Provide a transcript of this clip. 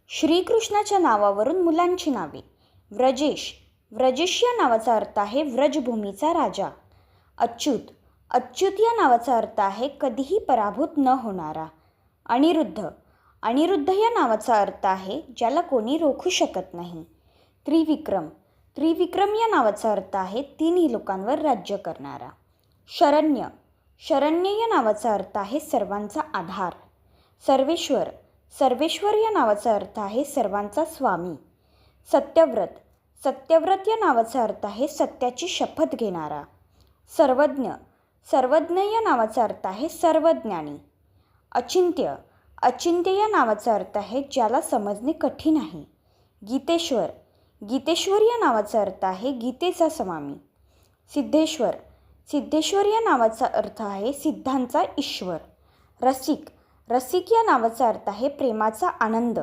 श्रीकृष्णाच्या नावावरून मुलांची नावे. व्रजेश, व्रजेश या नावाचा अर्थ आहे व्रजभूमीचा राजा. अच्युत, अच्युत या नावाचा अर्थ आहे कधीही पराभूत न होणारा. अनिरुद्ध, अनिरुद्ध या नावाचा अर्थ आहे ज्याला कोणी रोखू शकत नाही. त्रिविक्रम, त्रिविक्रम या नावाचा अर्थ आहे तिन्ही लोकांवर राज्य करणारा. शरण्य, शरण्य या नावाचा अर्थ आहे सर्वांचा आधार. सर्वेश्वर, सर्वेश्वर या नावाचा अर्थ आहे सर्वांचा स्वामी. सत्यव्रत, सत्यव्रत या नावाचा अर्थ आहे सत्याची शपथ घेणारा. सर्वज्ञ, सर्वज्ञ या नावाचा अर्थ आहे सर्वज्ञानी. अचिंत्य, अचिंत्य या नावाचा अर्थ आहे ज्याला समजणे कठीण आहे. गीतेश्वर, गीतेश्वर या नावाचा अर्थ आहे गीतेचा स्वामी. सिद्धेश्वर, सिद्धेश्वर या नावाचा अर्थ आहे सिद्धांचा ईश्वर. रसिक, रसिक या नावाचा अर्थ आहे प्रेमाचा आनंद.